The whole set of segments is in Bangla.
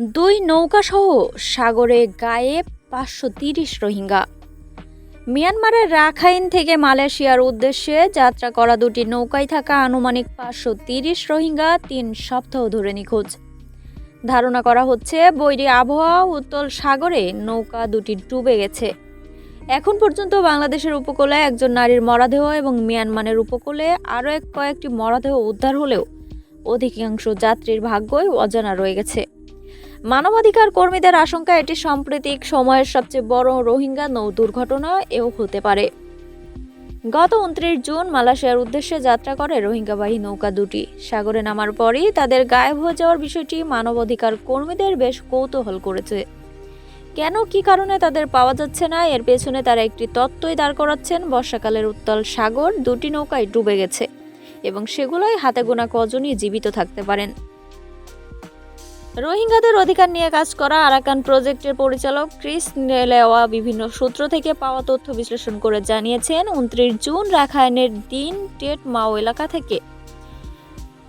দুই নৌকাসহ সাগরে গায়েব ৫৩০ রোহিঙ্গা। মিয়ানমারের রাখাইন থেকে মালয়েশিয়ার উদ্দেশ্যে যাত্রা করা দুটি নৌকায় থাকা আনুমানিক ৫৩০ রোহিঙ্গা ৩ সপ্তাহ ধরে নিখোঁজ। ধারণা করা হচ্ছে বৈরী আবহাওয়া উত্তাল সাগরে নৌকা দুটি ডুবে গেছে। এখন পর্যন্ত বাংলাদেশের উপকূলে একজন নারীর মরদেহ এবং মিয়ানমারের উপকূলে আরও কয়েকটি মরদেহ উদ্ধার হলেও অধিকাংশ যাত্রীর ভাগ্যই অজানা রয়ে গেছে। মানবাধিকার কর্মীদের আশঙ্কা এটি সাম্প্রতিক সময়ের সবচেয়ে বড় রোহিঙ্গা নৌ দুর্ঘটনা এও হতে পারে। গত ২৯ জুন মালয়েশিয়ার উদ্দেশ্যে যাত্রা করে রোহিঙ্গাবাহী নৌকা দুটি সাগরে নামার পরই তাদের গায়েব হয়ে যাওয়ার বিষয়টি মানবাধিকার কর্মীদের বেশ কৌতূহল করেছে। কেন কি কারণে তাদের পাওয়া যাচ্ছে না, এর পেছনে তারা একটি তত্ত্বই দাঁড় করাচ্ছেন। বর্ষাকালের উত্তাল সাগর, দুটি নৌকায় ডুবে গেছে এবং সেগুলোই হাতে গোনা কজনই জীবিত থাকতে পারেন। রোহিঙ্গাদের অধিকার নিয়ে কাজ করা আরাকান প্রজেক্টের পরিচালক ক্রিস লেওয়া বিভিন্ন সূত্র থেকে পাওয়া তথ্য বিশ্লেষণ করে জানিয়েছেন, ২৯ জুন রাখাইনের দিন টেট মাও এলাকা থেকে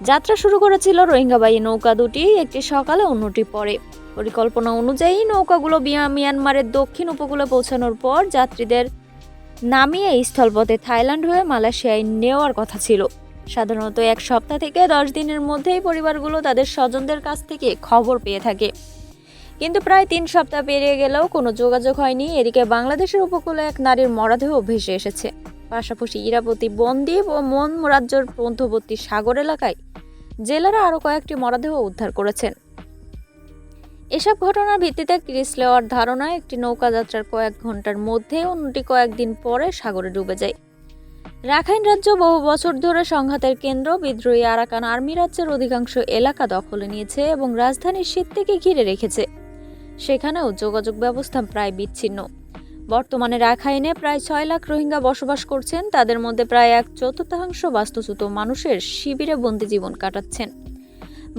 যাত্রা শুরু করেছিল রোহিঙ্গাবাহী নৌকা দুটি, একটি সকালে অন্যটি পরে। পরিকল্পনা অনুযায়ী নৌকাগুলো মিয়ানমারের দক্ষিণ উপকূলে পৌঁছানোর পর যাত্রীদের নামিয়ে স্থলপথে থাইল্যান্ড হয়ে মালয়েশিয়ায় নেওয়ার কথা ছিল। সাধারণত ১ সপ্তাহ থেকে ১০ দিনের মধ্যেই পরিবারগুলো তাদের স্বজনদের কাছ থেকে খবর পেয়ে থাকে, কিন্তু প্রায় ৩ সপ্তাহ পেরিয়ে গেলেও কোনো যোগাযোগ হয়নি। এদিকে বাংলাদেশের উপকূলে এক নারীর মরদেহ ভেসে এসেছে। পাশাপাশি ইরাবতী বন্দীপ ও মন রাজ্যের মধ্যবর্তী সাগর এলাকায় জেলেরা আরও কয়েকটি মরদেহ উদ্ধার করেছেন। এসব ঘটনার ভিত্তিতে ক্রিস লেওয়ার ধারণায় একটি নৌকা যাত্রার কয়েক ঘন্টার মধ্যে অন্যটি কয়েকদিন পরে সাগরে ডুবে যায়। রাখাইন রাজ্য বহু বছর ধরে সংঘাতের কেন্দ্র। বিদ্রোহী আরাকান আর্মি রাজ্যের অধিকাংশ এলাকা দখলে নিয়েছে এবং রাজধানীর সিলেটকে ঘিরে রেখেছে। সেখানেও যোগাযোগ ব্যবস্থা প্রায় বিচ্ছিন্ন। বর্তমানে রাখাইনে প্রায় ৬ লাখ রোহিঙ্গা বসবাস করছেন। তাদের মধ্যে প্রায় ১/৪ বাস্তুচ্যুত মানুষের শিবিরে বন্দী জীবন কাটাচ্ছেন।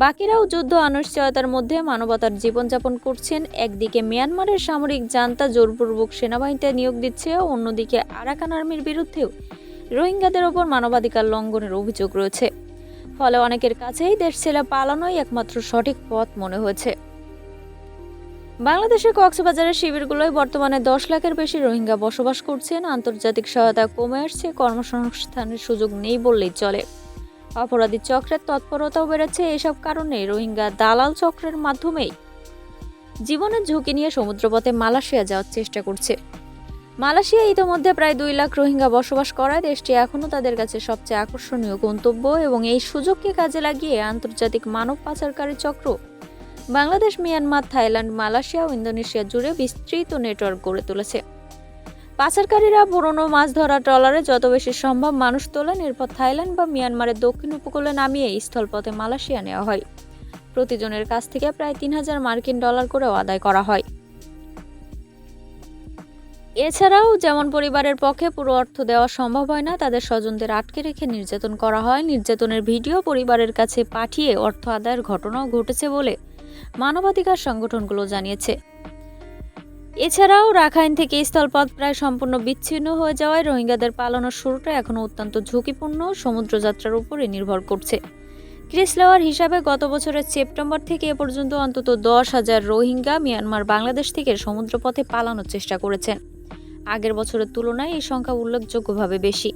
বাকিরাও যুদ্ধ অনিশ্চয়তার মধ্যে মানবতার জীবনযাপন করছেন। একদিকে মিয়ানমারের সামরিক জান্তা জোরপূর্বক সেনাবাহিনীতে নিয়োগ দিচ্ছে, অন্যদিকে আরাকান আর্মির বিরুদ্ধেও রোহিঙ্গাদের ওপর মানবাধিকার লঙ্ঘনের অভিযোগ রয়েছে। ফলে অনেকের কাছেই দেশ ছেড়ে পালানোই একমাত্র সঠিক পথ মনে হয়েছে। বাংলাদেশের কক্সবাজারের শিবিরগুলোয় বর্তমানে ১০ লাখের বেশি রোহিঙ্গা বসবাস করছেন। আন্তর্জাতিক সহায়তা কমে আসছে, কর্মসংস্থানের সুযোগ নেই বললেই চলে। অপরাধী চক্রের তৎপরতাও বেড়েছে। এসব কারণে রোহিঙ্গা দালাল চক্রের মাধ্যমেই জীবনের ঝুঁকি নিয়ে সমুদ্রপথে মালয়েশিয়া যাওয়ার চেষ্টা করছে। মালয়েশিয়া ইতিমধ্যে প্রায় ২ লাখ রোহিঙ্গা বসবাস করায় দেশটি এখনও তাদের কাছে সবচেয়ে আকর্ষণীয় গন্তব্য এবং এই সুযোগকে কাজে লাগিয়ে আন্তর্জাতিক মানব পাচারকারী চক্র বাংলাদেশ, মিয়ানমার, থাইল্যান্ড, মালয়েশিয়া ও ইন্দোনেশিয়া জুড়ে বিস্তৃত নেটওয়ার্ক গড়ে তুলেছে। পাচারকারীরা পুরনো মাছ ধরা ট্রলারে যত বেশি সম্ভব মানুষ তোলেন, এরপর থাইল্যান্ড বা মিয়ানমারের দক্ষিণ উপকূলে নামিয়ে স্থলপথে মালয়েশিয়া নেওয়া হয়। প্রতিজনের কাছ থেকে প্রায় ৩,০০০ মার্কিন ডলার করেও আদায় করা হয়। এছাড়াও যেমন পরিবারের পক্ষে পুরো অর্থ দেওয়া সম্ভব হয় না, তাদের স্বজনদের আটকে রেখে নির্যাতন করা হয়। নির্যাতনের ভিডিও পরিবারের কাছে পাঠিয়ে অর্থ আদায়ের ঘটনাও ঘটেছে বলে মানবাধিকার সংগঠনগুলো জানিয়েছে। এছাড়াও রাখাইন থেকে স্থলপথ প্রায় সম্পূর্ণ বিচ্ছিন্ন হয়ে যাওয়ায় রোহিঙ্গাদের পালানোর শুরুটা এখনও অত্যন্ত ঝুঁকিপূর্ণ, সমুদ্রযাত্রার উপরে নির্ভর করছে। ক্রিস লেওয়ার হিসাবে গত বছরের সেপ্টেম্বর থেকে এ পর্যন্ত অন্তত ১০,০০০ রোহিঙ্গা মিয়ানমার, বাংলাদেশ থেকে সমুদ্রপথে পালানোর চেষ্টা করেছেন। আগের বছরের তুলনায় এই সংখ্যা উল্লেখযোগ্যভাবে বেশি।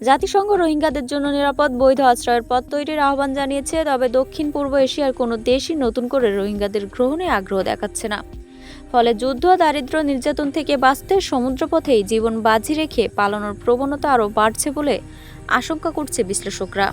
জাতিসংঘ রোহিঙ্গাদের জন্য নিরাপদ বৈধ আশ্রয়ের পথ তৈরির আহ্বান জানিয়েছে, তবে দক্ষিণ পূর্ব এশিয়ার কোনো দেশই নতুন করে রোহিঙ্গাদের গ্রহণে আগ্রহ দেখাচ্ছে না। ফলে যুদ্ধ, দারিদ্র্য, নির্যাতন থেকে বাঁচতে সমুদ্রপথেই জীবন বাজি রেখে পালানোর প্রবণতা আরও বাড়ছে বলে আশঙ্কা করছে বিশ্লেষকরা।